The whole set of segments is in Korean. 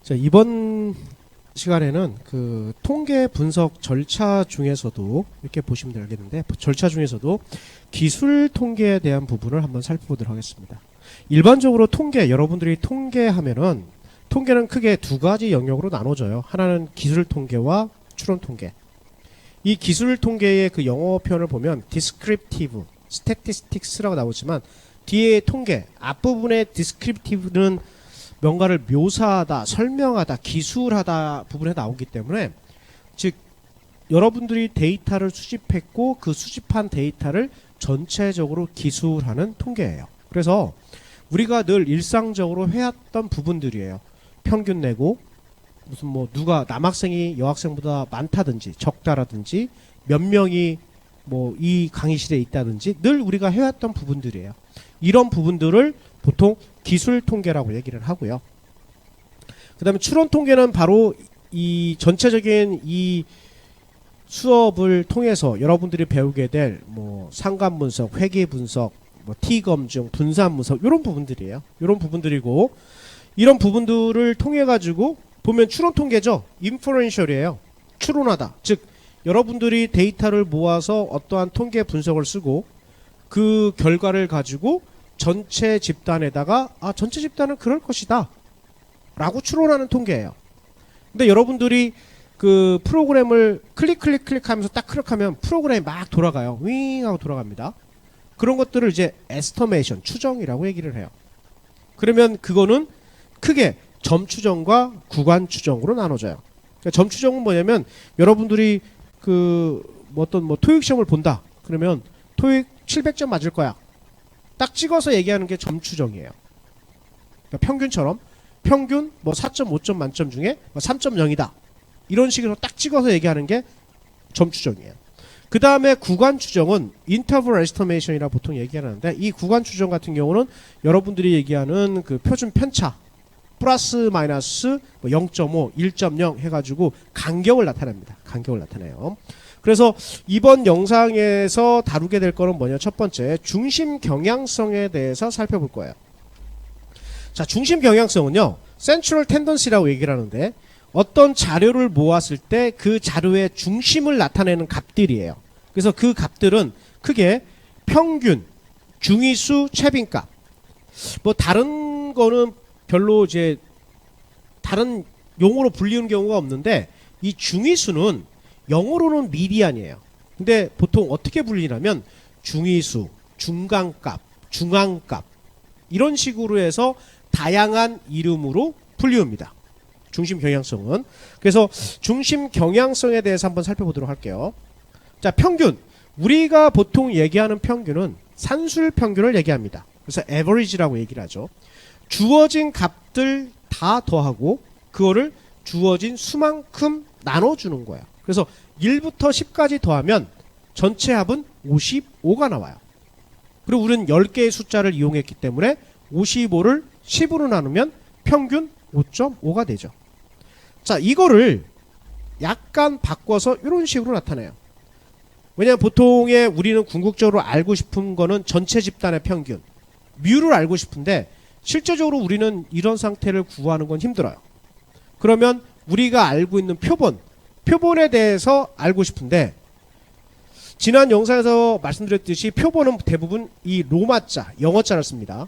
자, 이번 시간에는 그 통계 분석 절차 중에서도 이렇게 보시면 되겠는데, 절차 중에서도 기술 통계에 대한 부분을 한번 살펴보도록 하겠습니다. 일반적으로 통계, 여러분들이 통계하면은 통계는 크게 두 가지 영역으로 나눠져요. 하나는 기술 통계와 추론 통계. 이 기술 통계의 그 영어 표현을 보면 descriptive, statistics라고 나오지만 뒤에 통계, 앞부분의 descriptive는 뭔가를 묘사하다, 설명하다, 기술하다 부분에 나오기 때문에, 즉 여러분들이 데이터를 수집했고 그 수집한 데이터를 전체적으로 기술하는 통계예요. 그래서 우리가 늘 일상적으로 해왔던 부분들이에요. 평균 내고 무슨 뭐 누가 남학생이 여학생보다 많다든지 적다라든지 몇 명이 뭐 이 강의실에 있다든지 늘 우리가 해왔던 부분들이에요. 이런 부분들을 보통 기술 통계라고 얘기를 하고요. 그 다음에 추론 통계는 바로 이 전체적인 이 수업을 통해서 여러분들이 배우게 될 뭐 상관 분석, 회계 분석, 뭐 T 검증, 분산 분석 이런 부분들이에요. 이런 부분들이고, 이런 부분들을 통해 가지고 보면 추론 통계죠. 인퍼런셜이에요. 추론하다. 즉 여러분들이 데이터를 모아서 어떠한 통계 분석을 쓰고 그 결과를 가지고 전체 집단에다가 전체 집단은 그럴 것이다 라고 추론하는 통계예요. 근데 여러분들이 그 프로그램을 클릭하면서 딱 클릭하면 프로그램이 막 돌아가요. 윙 하고 돌아갑니다. 그런 것들을 이제 에스터메이션, 추정이라고 얘기를 해요. 그러면 그거는 크게 점 추정과 구간 추정으로 나눠져요. 그러니까 점 추정은 뭐냐면 여러분들이 그 어떤 뭐 토익 시험을 본다. 그러면 토익 700점 맞을 거야. 딱 찍어서 얘기하는 게 점 추정이에요. 그러니까 평균처럼 평균 뭐 4.5점 만점 중에 3.0이다. 이런 식으로 딱 찍어서 얘기하는 게 점 추정이에요. 그 다음에 구간 추정은 인터벌 에스티메이션이라 보통 얘기하는데, 이 구간 추정 같은 경우는 여러분들이 얘기하는 그 표준 편차 플러스 마이너스 0.5, 1.0 해가지고 간격을 나타냅니다. 간격을 나타내요. 그래서 이번 영상에서 다루게 될 거는 뭐냐, 첫 번째 중심 경향성에 대해서 살펴볼 거예요. 자, 중심 경향성은요 센트럴 텐던시라고 얘기를 하는데, 어떤 자료를 모았을 때 그 자료의 중심을 나타내는 값들이에요. 그래서 그 값들은 크게 평균, 중위수, 최빈값. 뭐 다른 거는 별로 이제 다른 용어로 불리는 경우가 없는데, 이 중위수는 영어로는 미디안이에요. 근데 보통 어떻게 불리냐면 중위수, 중간값, 중앙값 이런 식으로 해서 다양한 이름으로 불리웁니다. 중심 경향성은. 그래서 중심 경향성에 대해서 한번 살펴보도록 할게요. 자, 평균. 우리가 보통 얘기하는 평균은 산술 평균을 얘기합니다. 그래서 average라고 얘기를 하죠. 주어진 값들 다 더하고 그거를 주어진 수만큼 나눠주는 거야. 그래서 1부터 10까지 더하면 전체 합은 55가 나와요. 그리고 우리는 10개의 숫자를 이용했기 때문에 55를 10으로 나누면 평균 5.5가 되죠. 자, 이거를 약간 바꿔서 이런 식으로 나타내요. 왜냐하면 보통의 우리는 궁극적으로 알고 싶은 거는 전체 집단의 평균, 뮤를 알고 싶은데 실제적으로 우리는 이런 상태를 구하는 건 힘들어요. 그러면 우리가 알고 있는 표본에 대해서 알고 싶은데, 지난 영상에서 말씀드렸듯이 표본은 대부분 이 로마자, 영어자를 씁니다.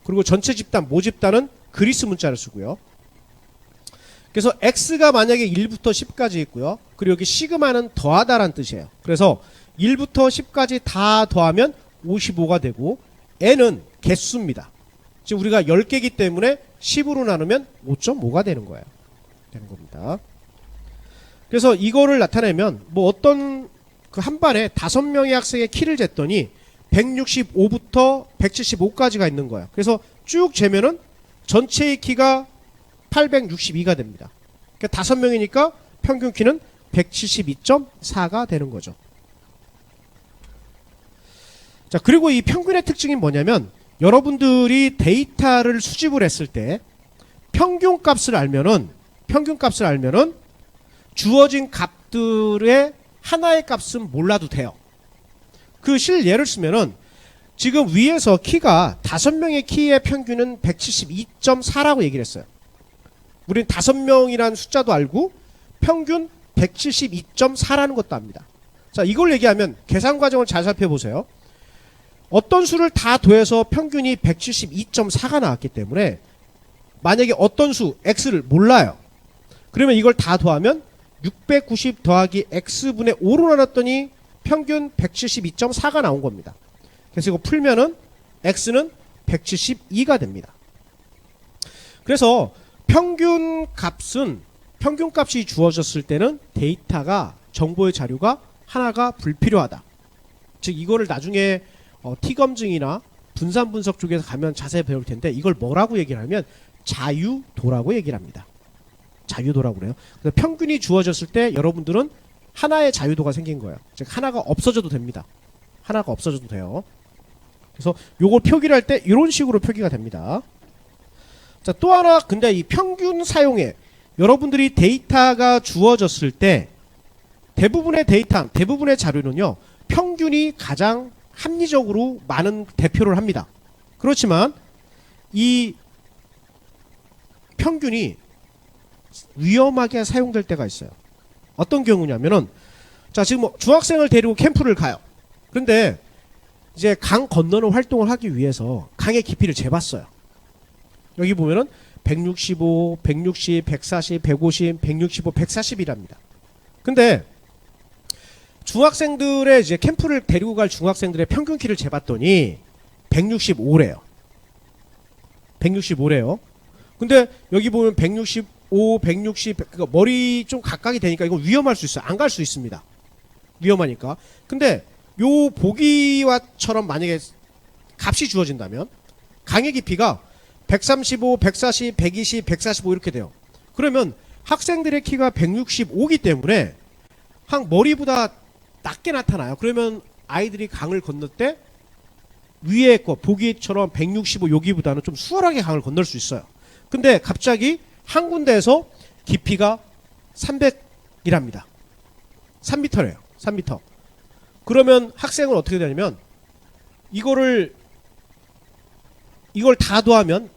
그리고 전체 집단, 모집단은 그리스 문자를 쓰고요. 그래서 X가 만약에 1부터 10까지 있고요. 그리고 여기 시그마는 더하다라는 뜻이에요. 그래서 1부터 10까지 다 더하면 55가 되고, N은 개수입니다. 지금 우리가 10개이기 때문에 10으로 나누면 5.5가 되는 거예요. 되는 겁니다. 그래서 이거를 나타내면 뭐 어떤 그 한 반에 5명의 학생의 키를 쟀더니 165부터 175까지가 있는 거예요. 그래서 쭉 재면은 전체의 키가 862가 됩니다. 그러니까 5명이니까 평균 키는 172.4가 되는 거죠. 자, 그리고 이 평균의 특징이 뭐냐면, 여러분들이 데이터를 수집을 했을 때 평균값을 알면은 주어진 값들의 하나의 값은 몰라도 돼요. 그 실예를 쓰면은 지금 위에서 키가 5명의 키의 평균은 172.4라고 얘기를 했어요. 우린 5명이라는 숫자도 알고 평균 172.4라는 것도 압니다. 자, 이걸 얘기하면 계산 과정을 잘 살펴보세요. 어떤 수를 다 더해서 평균이 172.4가 나왔기 때문에 만약에 어떤 수 x를 몰라요. 그러면 이걸 다 더하면 690 더하기 x분의 5로 나눴더니 평균 172.4가 나온 겁니다. 그래서 이거 풀면은 x는 172가 됩니다. 그래서 평균 값이 주어졌을 때는 데이터가 정보의 자료가 하나가 불필요하다. 즉 이거를 나중에 T검증이나 분산 분석 쪽에서 가면 자세히 배울 텐데 이걸 뭐라고 얘기를 하면 자유도라고 얘기를 합니다. 자유도라고 그래요. 그래서 평균이 주어졌을 때 여러분들은 하나의 자유도가 생긴 거예요. 즉 하나가 없어져도 됩니다. 하나가 없어져도 돼요. 그래서 요걸 표기를 할 때 이런 식으로 표기가 됩니다. 자, 또 하나 근데 이 평균 사용에 여러분들이 데이터가 주어졌을 때 대부분의 자료는요 평균이 가장 합리적으로 많은 대표를 합니다. 그렇지만 이 평균이 위험하게 사용될 때가 있어요. 어떤 경우냐면은 자 지금 뭐 중학생을 데리고 캠프를 가요. 그런데 이제 강 건너는 활동을 하기 위해서 강의 깊이를 재봤어요. 여기 보면은 165, 160, 140, 150, 165, 140이랍니다. 근데 중학생들의 이제 캠프를 데리고 갈 중학생들의 평균 키를 재봤더니 165래요. 165래요. 근데 여기 보면 165, 160, 그러니까 머리 좀 가까이 되니까 이거 위험할 수 있어요. 안 갈 수 있습니다. 위험하니까. 근데 요 보기와처럼 만약에 값이 주어진다면 강의 깊이가 135, 140, 120, 145 이렇게 돼요. 그러면 학생들의 키가 165이기 때문에 한 머리보다 낮게 나타나요. 그러면 아이들이 강을 건널 때 위에 거 보기처럼 165 여기보다는 좀 수월하게 강을 건널 수 있어요. 근데 갑자기 한 군데에서 깊이가 300이랍니다. 3m래요. 3m. 그러면 학생은 어떻게 되냐면 이걸 다 더하면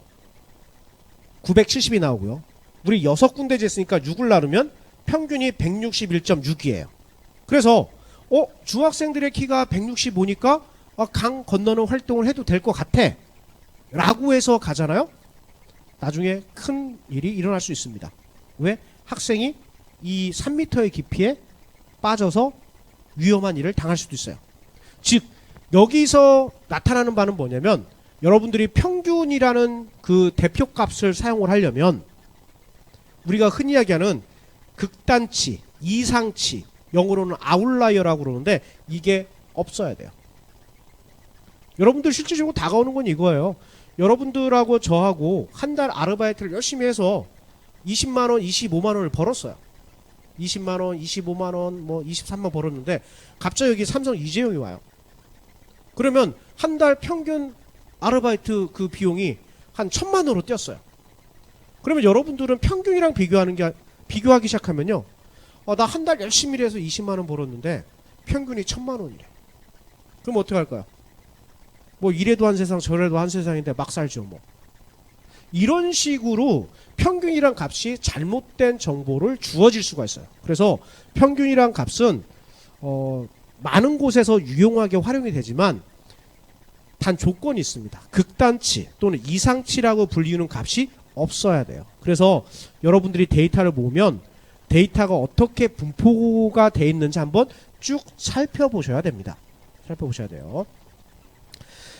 970이 나오고요. 우리 6군데째 했으니까 6을 나누면 평균이 161.6이에요. 그래서 중학생들의 키가 165니까 강 건너는 활동을 해도 될 것 같아 라고 해서 가잖아요. 나중에 큰 일이 일어날 수 있습니다. 왜? 학생이 이 3m의 깊이에 빠져서 위험한 일을 당할 수도 있어요. 즉 여기서 나타나는 바는 뭐냐면 여러분들이 평균이라는 그 대표값을 사용을 하려면 우리가 흔히 이야기하는 극단치, 이상치, 영어로는 아웃라이어라고 그러는데 이게 없어야 돼요. 여러분들 실질적으로 다가오는 건 이거예요. 여러분들하고 저하고 한 달 아르바이트를 열심히 해서 20만원, 25만원을 벌었어요. 20만원, 25만원, 뭐 23만 벌었는데 갑자기 여기 삼성 이재용이 와요. 그러면 한 달 평균 아르바이트 그 비용이 한 1,000만원으로 뛰었어요. 그러면 여러분들은 평균이랑 비교하기 시작하면요. 나 한 달 열심히 일해서 20만원 벌었는데 평균이 1,000만원이래. 그럼 어떻게 할까요? 뭐 이래도 한 세상 저래도 한 세상인데 막 살죠 뭐. 이런 식으로 평균이란 값이 잘못된 정보를 주어질 수가 있어요. 그래서 평균이란 값은 많은 곳에서 유용하게 활용이 되지만 단 조건이 있습니다. 극단치 또는 이상치라고 불리는 값이 없어야 돼요. 그래서 여러분들이 데이터를 모으면 데이터가 어떻게 분포가 돼 있는지 한번 쭉 살펴보셔야 됩니다. 살펴보셔야 돼요.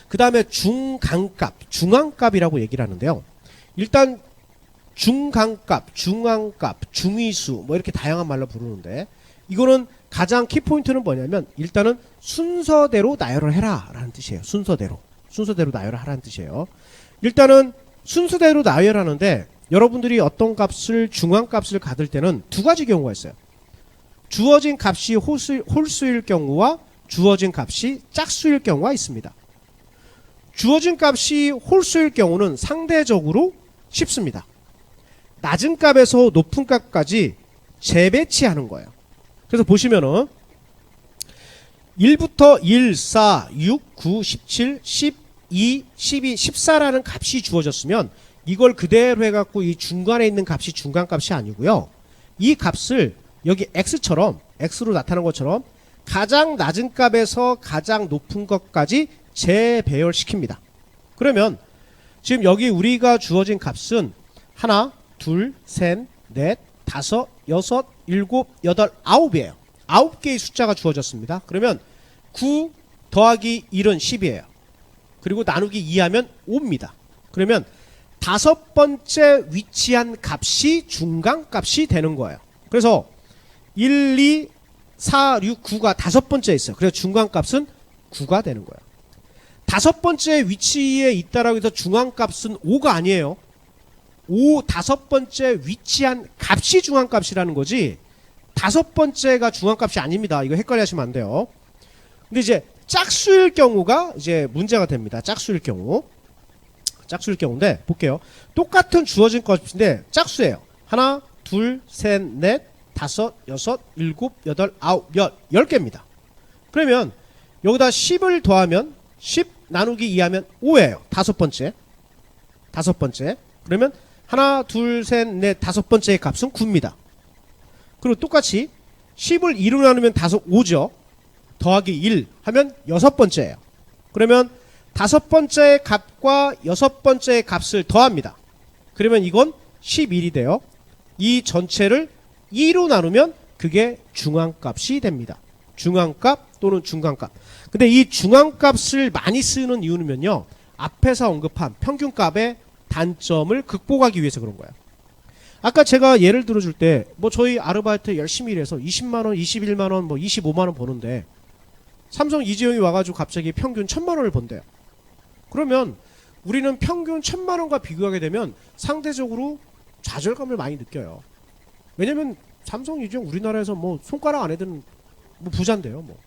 그 다음에 중간값, 중앙값이라고 얘기를 하는데요. 일단 중간값, 중앙값, 중위수 뭐 이렇게 다양한 말로 부르는데 이거는 가장 키포인트는 뭐냐면 일단은 순서대로 나열을 해라 라는 뜻이에요. 순서대로 나열을 하라는 뜻이에요. 일단은 순서대로 나열하는데 여러분들이 어떤 값을 중앙값을 가질 때는 두 가지 경우가 있어요. 주어진 값이 홀수일 경우와 주어진 값이 짝수일 경우가 있습니다. 주어진 값이 홀수일 경우는 상대적으로 쉽습니다. 낮은 값에서 높은 값까지 재배치하는 거예요. 그래서 보시면은 1부터 1, 4, 6, 9, 17, 12, 12, 14라는 값이 주어졌으면 이걸 그대로 해갖고 이 중간에 있는 값이 중간값이 아니고요. 이 값을 여기 x처럼 x로 나타난 것처럼 가장 낮은 값에서 가장 높은 것까지 재배열시킵니다. 그러면 지금 여기 우리가 주어진 값은 하나, 둘, 셋, 넷, 다섯, 여섯, 일곱, 여덟, 아홉이에요. 9개의 숫자가 주어졌습니다. 그러면 9 더하기 1은 10이에요. 그리고 나누기 2하면 5입니다. 그러면 다섯 번째 위치한 값이 중간값이 되는 거예요. 그래서 1, 2, 4, 6, 9가 다섯 번째에 있어요. 그래서 중간값은 9가 되는 거예요. 다섯 번째 위치에 있다라고 해서 중간값은 5가 아니에요. 5 다섯 번째 위치한 값이 중간값이라는 거지 다섯 번째가 중간값이 아닙니다. 이거 헷갈려 하시면 안 돼요. 근데 이제 짝수일 경우가 이제 문제가 됩니다. 짝수일 경우. 짝수일 경우인데 볼게요. 똑같은 주어진 것인데 짝수예요. 하나, 둘, 셋, 넷, 다섯, 여섯, 일곱, 여덟, 아홉, 10개입니다. 그러면 여기다 10을 더하면 10 나누기 2하면 5예요. 다섯 번째. 그러면 하나, 둘, 셋, 넷, 다섯 번째의 값은 9입니다. 그리고 똑같이 10을 2로 나누면 5죠. 더하기 1 하면 여섯 번째예요. 그러면 다섯 번째의 값과 여섯 번째의 값을 더합니다. 그러면 이건 11이 돼요. 이 전체를 2로 나누면 그게 중앙값이 됩니다. 중앙값 또는 중간값. 근데 이 중앙값을 많이 쓰는 이유는요. 앞에서 언급한 평균값의 단점을 극복하기 위해서 그런 거예요. 아까 제가 예를 들어줄 때 뭐 저희 아르바이트 열심히 일해서 20만원, 21만원, 뭐 25만원 버는데 삼성 이재용이 와가지고 갑자기 평균 1000만원을 번대요. 그러면 우리는 평균 1000만원과 비교하게 되면 상대적으로 좌절감을 많이 느껴요. 왜냐면 삼성 이재용 우리나라에서 뭐 손가락 안에 드는 뭐 부자인데요. 뭐.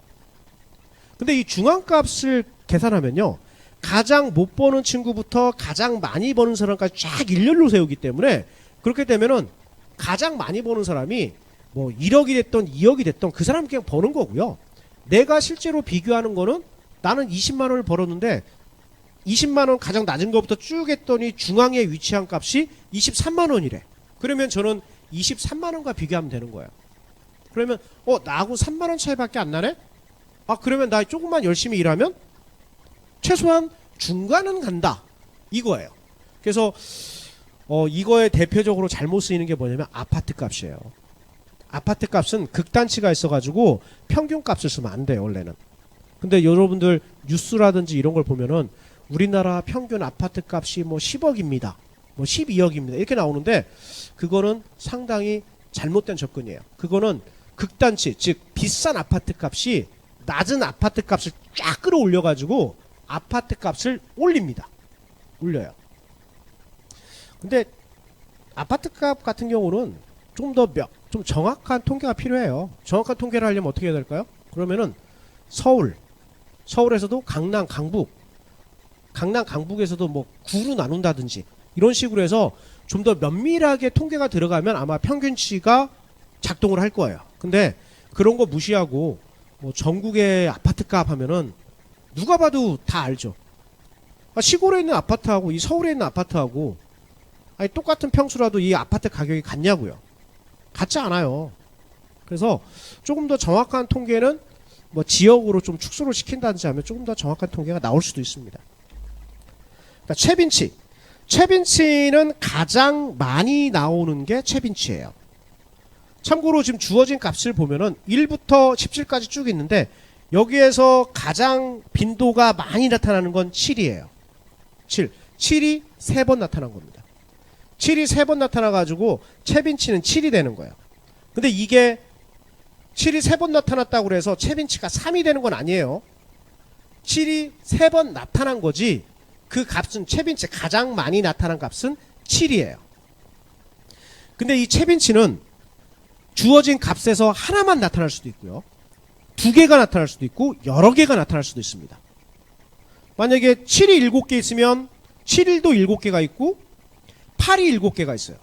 근데 이 중앙값을 계산하면요. 가장 못 버는 친구부터 가장 많이 버는 사람까지 쫙 일렬로 세우기 때문에 그렇게 되면은 가장 많이 버는 사람이 뭐 1억이 됐던 2억이 됐던 그 사람 그냥 버는 거고요. 내가 실제로 비교하는 거는 나는 20만원을 벌었는데 20만원 가장 낮은 것부터 쭉 했더니 중앙에 위치한 값이 23만원이래. 그러면 저는 23만원과 비교하면 되는 거예요. 그러면 나하고 3만원 차이밖에 안 나네? 아 그러면 나 조금만 열심히 일하면 최소한 중간은 간다. 이거예요. 그래서 이거에 대표적으로 잘못 쓰이는 게 뭐냐면 아파트 값이에요. 아파트 값은 극단치가 있어가지고 평균 값을 쓰면 안 돼요 원래는. 근데 여러분들 뉴스라든지 이런 걸 보면은 우리나라 평균 아파트 값이 뭐 10억입니다. 뭐 12억입니다. 이렇게 나오는데 그거는 상당히 잘못된 접근이에요. 그거는 극단치, 즉 비싼 아파트 값이 낮은 아파트 값을 쫙 끌어올려가지고 아파트 값을 올립니다. 올려요. 근데 아파트 값 같은 경우는 좀 정확한 통계가 필요해요. 정확한 통계를 하려면 어떻게 해야 될까요? 그러면은 서울에서도 강남, 강북에서도 뭐 구로 나눈다든지 이런 식으로 해서 좀 더 면밀하게 통계가 들어가면 아마 평균치가 작동을 할 거예요. 근데 그런 거 무시하고 뭐 전국의 아파트 값 하면은 누가 봐도 다 알죠. 시골에 있는 아파트하고 이 서울에 있는 아파트하고 아니 똑같은 평수라도 이 아파트 가격이 같냐고요. 같지 않아요. 그래서 조금 더 정확한 통계는 뭐 지역으로 좀 축소를 시킨다든지 하면 조금 더 정확한 통계가 나올 수도 있습니다. 그러니까 최빈치는 가장 많이 나오는 게 최빈치예요. 참고로 지금 주어진 값을 보면은 1부터 17까지 쭉 있는데 여기에서 가장 빈도가 많이 나타나는 건 7이에요. 7이 3번 나타난 겁니다. 7이 3번 나타나가지고 최빈치는 7이 되는 거예요. 근데 이게 7이 3번 나타났다고 해서 최빈치가 3이 되는 건 아니에요. 7이 3번 나타난 거지 그 값은 최빈치 가장 많이 나타난 값은 7이에요. 근데 이 최빈치는 주어진 값에서 하나만 나타날 수도 있고요. 2개가 나타날 수도 있고 여러 개가 나타날 수도 있습니다. 만약에 7이 7개 있으면 7도 7개가 있고 8이 7개가 있어요.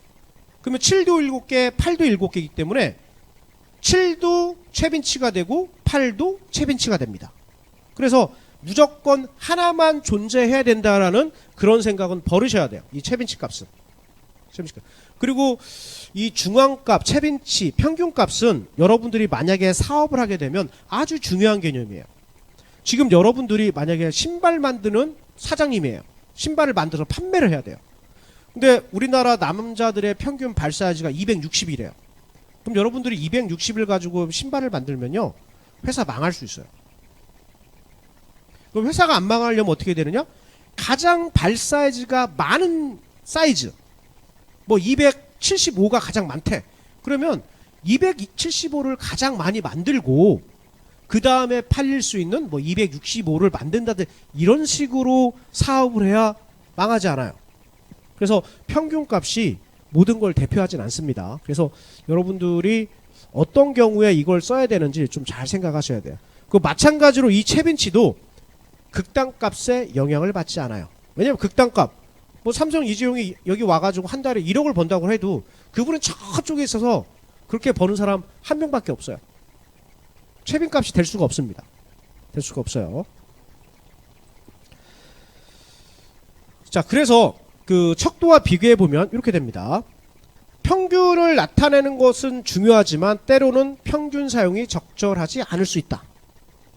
그러면 7도 7개, 8도 7개이기 때문에 7도 최빈치가 되고 8도 최빈치가 됩니다. 그래서 무조건 하나만 존재해야 된다라는 그런 생각은 버리셔야 돼요. 이 최빈치 값은. 그리고 이 중앙값, 최빈치, 평균값은 여러분들이 만약에 사업을 하게 되면 아주 중요한 개념이에요. 지금 여러분들이 만약에 신발 만드는 사장님이에요. 신발을 만들어서 판매를 해야 돼요. 근데 우리나라 남자들의 평균 발 사이즈가 260이래요. 그럼 여러분들이 260을 가지고 신발을 만들면요, 회사 망할 수 있어요. 그럼 회사가 안 망하려면 어떻게 되느냐? 가장 발 사이즈가 많은 사이즈, 뭐 275가 가장 많대. 그러면 275를 가장 많이 만들고 그 다음에 팔릴 수 있는 뭐 265를 만든다든 이런 식으로 사업을 해야 망하지 않아요. 그래서 평균값이 모든 걸 대표하진 않습니다. 그래서 여러분들이 어떤 경우에 이걸 써야 되는지 좀 잘 생각하셔야 돼요. 그 마찬가지로 이 최빈치도 극단값에 영향을 받지 않아요. 왜냐면 극단값, 뭐 삼성 이재용이 여기 와가지고 한 달에 1억을 번다고 해도 그분은 저쪽에 있어서 그렇게 버는 사람 한 명밖에 없어요. 최빈값이 될 수가 없습니다. 될 수가 없어요. 자, 그래서 그 척도와 비교해 보면 이렇게 됩니다. 평균을 나타내는 것은 중요하지만 때로는 평균 사용이 적절하지 않을 수 있다.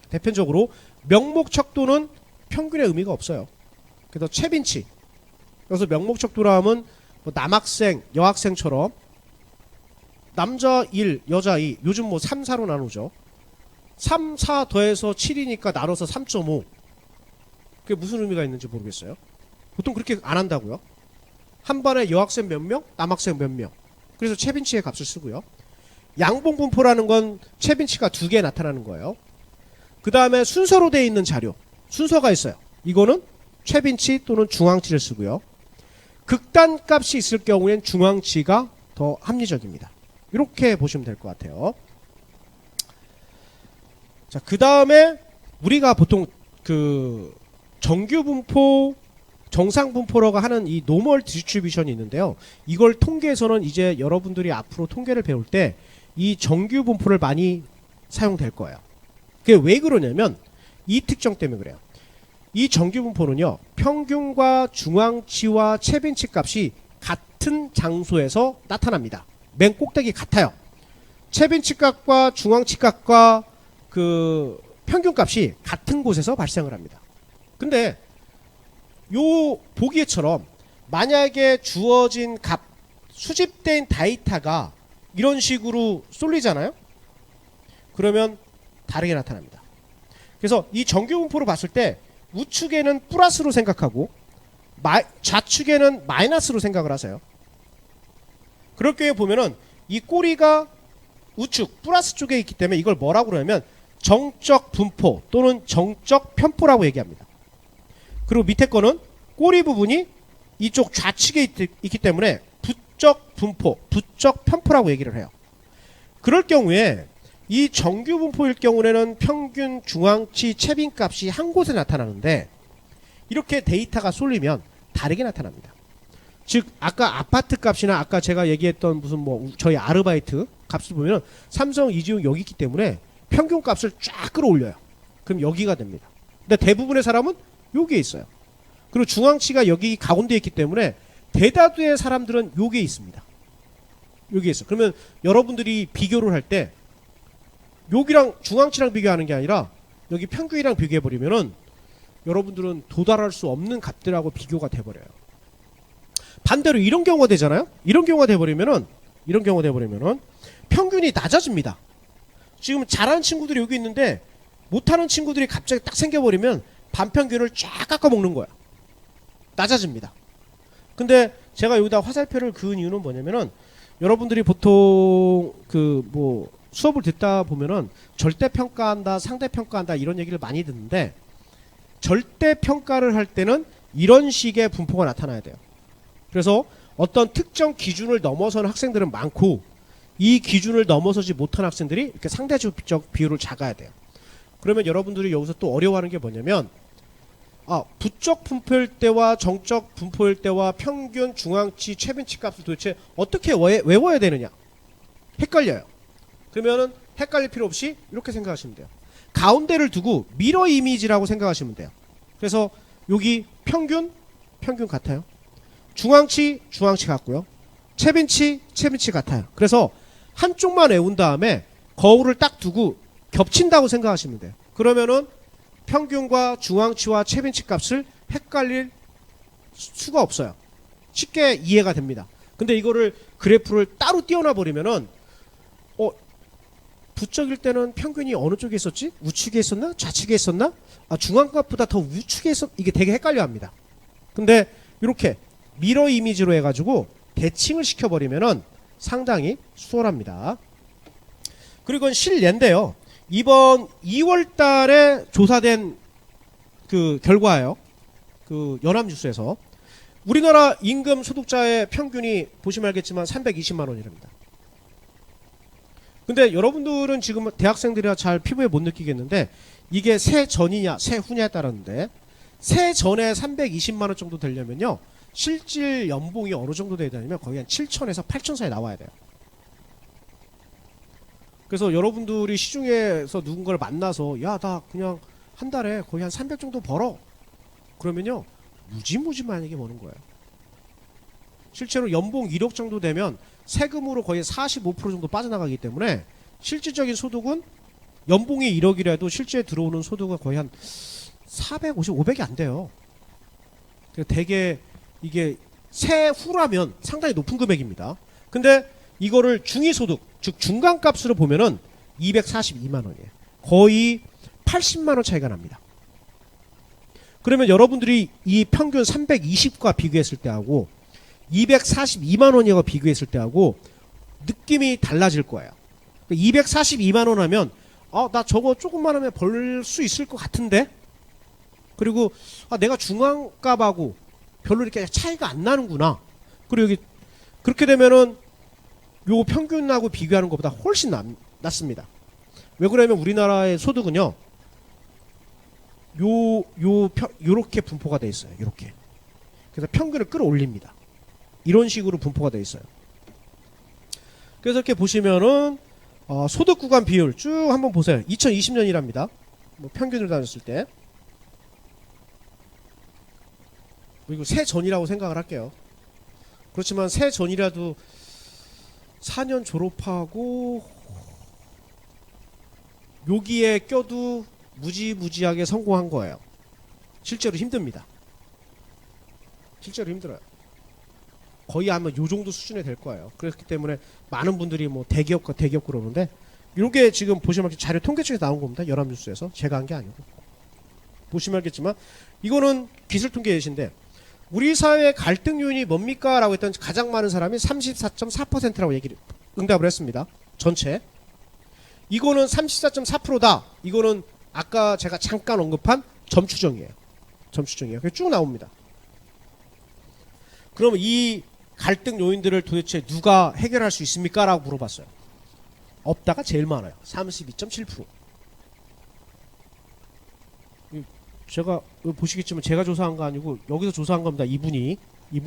대표적으로 명목 척도는 평균의 의미가 없어요. 그래서 최빈치. 그래서 명목 척도라 하면 뭐 남학생, 여학생처럼 남자 1, 여자 2, 요즘 뭐 3, 4로 나누죠. 3, 4 더해서 7이니까 나눠서 3.5. 그게 무슨 의미가 있는지 모르겠어요. 보통 그렇게 안 한다고요. 한 반에 여학생 몇 명, 남학생 몇 명. 그래서 최빈치의 값을 쓰고요. 양봉분포라는 건 최빈치가 2개 나타나는 거예요. 그 다음에 순서로 되어 있는 자료, 순서가 있어요. 이거는 최빈치 또는 중앙치를 쓰고요. 극단값이 있을 경우엔 중앙치가 더 합리적입니다. 이렇게 보시면 될 것 같아요. 자, 그 다음에 우리가 보통 그 정규분포, 정상분포라고 하는 이 노멀 디스트리뷰션이 있는데요. 이걸 통계에서는 이제 여러분들이 앞으로 통계를 배울 때 이 정규분포를 많이 사용될 거예요. 그게 왜 그러냐면 이 특정 때문에 그래요. 이 정규분포는요, 평균과 중앙치와 최빈치 값이 같은 장소에서 나타납니다. 맨 꼭대기 같아요. 최빈치 값과 중앙치 값과 그 평균 값이 같은 곳에서 발생을 합니다. 근데 요 보기에처럼 만약에 주어진 값, 수집된 데이터가 이런 식으로 쏠리잖아요. 그러면 다르게 나타납니다. 그래서 이 정규분포를 봤을 때 우측에는 플러스로 생각하고 좌측에는 마이너스로 생각을 하세요. 그럴 경우에 보면은 이 꼬리가 우측 플러스 쪽에 있기 때문에 이걸 뭐라고 그러냐면 정적 분포 또는 정적 편포라고 얘기합니다. 그리고 밑에 거는 꼬리 부분이 이쪽 좌측에 있기 때문에 부적 분포, 부적 편포라고 얘기를 해요. 그럴 경우에 이 정규 분포일 경우에는 평균, 중앙치, 최빈값이 한 곳에 나타나는데 이렇게 데이터가 쏠리면 다르게 나타납니다. 즉 아까 아파트 값이나 아까 제가 얘기했던 무슨 뭐 저희 아르바이트 값을 보면 삼성, 이지용 여기 있기 때문에 평균 값을 쫙 끌어올려요. 그럼 여기가 됩니다. 근데 대부분의 사람은 여기에 있어요. 그리고 중앙치가 여기 가운데에 있기 때문에 대다수의 사람들은 여기에 있습니다. 여기에 있어. 그러면 여러분들이 비교를 할 때 여기랑 중앙치랑 비교하는 게 아니라 여기 평균이랑 비교해버리면은 여러분들은 도달할 수 없는 값들하고 비교가 돼버려요. 반대로 이런 경우가 되잖아요. 이런 경우가 돼버리면은 평균이 낮아집니다. 지금 잘하는 친구들이 여기 있는데 못하는 친구들이 갑자기 딱 생겨버리면 반평균을 쫙 깎아먹는 거야. 낮아집니다. 근데 제가 여기다 화살표를 그은 이유는 뭐냐면은 여러분들이 보통 그 뭐 수업을 듣다 보면은 절대평가한다, 상대평가한다 이런 얘기를 많이 듣는데 절대평가를 할 때는 이런 식의 분포가 나타나야 돼요. 그래서 어떤 특정 기준을 넘어서는 학생들은 많고 이 기준을 넘어서지 못한 학생들이 이렇게 상대적 비율을 작아야 돼요. 그러면 여러분들이 여기서 또 어려워하는 게 뭐냐면 부적 분포일 때와 정적 분포일 때와 평균, 중앙치, 최빈치 값을 도대체 어떻게 외워야 되느냐 헷갈려요. 그러면은 헷갈릴 필요 없이 이렇게 생각하시면 돼요. 가운데를 두고 미러 이미지라고 생각하시면 돼요. 그래서 여기 평균 같아요. 중앙치 같고요. 최빈치 같아요. 그래서 한쪽만 외운 다음에 거울을 딱 두고 겹친다고 생각하시면 돼요. 그러면은 평균과 중앙치와 최빈치 값을 헷갈릴 수가 없어요. 쉽게 이해가 됩니다. 근데 이거를 그래프를 따로 띄워놔 버리면은 부쩍일 때는 평균이 어느 쪽에 있었지? 우측에 있었나? 좌측에 있었나? 중앙값보다 더 우측에 있었. 이게 되게 헷갈려 합니다. 근데 이렇게 미러 이미지로 해가지고 대칭을 시켜버리면은 상당히 수월합니다. 그리고 이건 실례인데요. 이번 2월 달에 조사된 그 결과예요. 그 연합뉴스에서 우리나라 임금 소득자의 평균이 보시면 알겠지만 320만 원이랍니다. 근데 여러분들은 지금 대학생들이라 잘 피부에 못 느끼겠는데 이게 세 전이냐 세 후냐에 따랐는데 세 전에 320만 원 정도 되려면요. 실질 연봉이 어느 정도 돼야 되냐면 거의 한 7천에서 8천 사이 나와야 돼요. 그래서 여러분들이 시중에서 누군가를 만나서 야, 나 그냥 한 달에 거의 한 300 정도 벌어. 그러면요. 무지무지만하게 버는 거예요. 실제로 연봉 1억 정도 되면 세금으로 거의 45% 정도 빠져나가기 때문에 실질적인 소득은 연봉이 1억이라도 실제 들어오는 소득은 거의 한 450, 500이 안 돼요. 되게 이게 세후라면 상당히 높은 금액입니다. 근데 이거를 중위소득, 즉 중간값으로 보면은 242만 원이에요. 거의 80만 원 차이가 납니다. 그러면 여러분들이 이 평균 320과 비교했을 때하고 242만 원이와 비교했을 때하고 느낌이 달라질 거예요. 242만 원 하면 나 저거 조금만 하면 벌 수 있을 것 같은데? 그리고 내가 중앙값하고 별로 이렇게 차이가 안 나는구나. 그리고 여기 그렇게 되면은 요 평균하고 비교하는 것보다 훨씬 낮습니다. 왜 그러냐면 우리나라의 소득은요. 요렇게 분포가 돼 있어요. 요렇게. 그래서 평균을 끌어올립니다. 이런 식으로 분포가 돼 있어요. 그래서 이렇게 보시면은 소득 구간 비율 쭉 한번 보세요. 2020년이랍니다. 뭐 평균을 다녔을 때. 그리고 새 전이라고 생각을 할게요. 그렇지만 새 전이라도 4년 졸업하고 여기에 껴도 무지무지하게 성공한 거예요. 실제로 힘듭니다. 실제로 힘들어요. 거의 아마 요 정도 수준에 될 거예요. 그렇기 때문에 많은 분들이 뭐 대기업과 대기업 그러는데 이게 지금 보시면 자료 통계청에서 나온 겁니다. 연합뉴스에서 제가 한 게 아니고 보시면 알겠지만 이거는 기술통계 예시인데 우리 사회의 갈등 요인이 뭡니까? 라고 했더니 가장 많은 사람이 34.4%라고 응답을 했습니다. 전체. 이거는 34.4%다. 이거는 아까 제가 잠깐 언급한 점추정이에요. 점추정이에요. 쭉 나옵니다. 그럼 이 갈등 요인들을 도대체 누가 해결할 수 있습니까? 라고 물어봤어요. 없다가 제일 많아요. 32.7%. 제가 보시겠지만 제가 조사한 거 아니고 여기서 조사한 겁니다. 이분이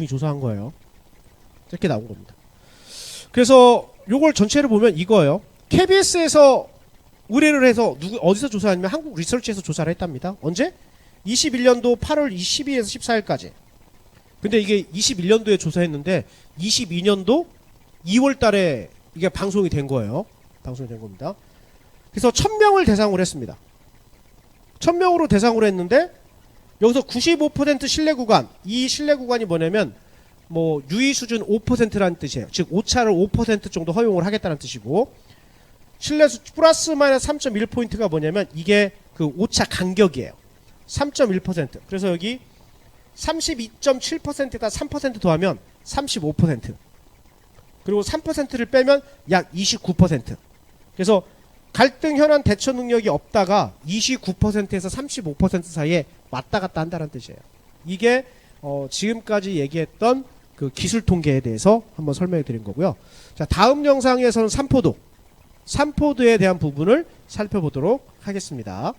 조사한 거예요. 이렇게 나온 겁니다. 그래서 요걸 전체를 보면 이거예요. KBS에서 의뢰를 해서 어디서 조사하냐면 한국 리서치에서 조사를 했답니다. 언제? 21년도 8월 22일에서 14일까지. 근데 이게 21년도에 조사했는데 22년도 2월 달에 이게 방송이 된 거예요. 방송이 된 겁니다. 그래서 1000명을 대상으로 했습니다. 1000명으로 대상으로 했는데 여기서 95% 신뢰 구간, 이 신뢰 구간이 뭐냐면 뭐 유의 수준 5%라는 뜻이에요. 즉 오차를 5% 정도 허용을 하겠다는 뜻이고 신뢰수 플러스 마이너스 3.1포인트가 뭐냐면 이게 그 오차 간격이에요. 3.1%. 그래서 여기 32.7%에다 3% 더하면 35%. 그리고 3%를 빼면 약 29%. 그래서 갈등 현안 대처 능력이 없다가 29%에서 35% 사이에 왔다 갔다 한다는 뜻이에요. 이게 지금까지 얘기했던 그 기술 통계에 대해서 한번 설명해 드린 거고요. 자, 다음 영상에서는 삼포도에 대한 부분을 살펴보도록 하겠습니다.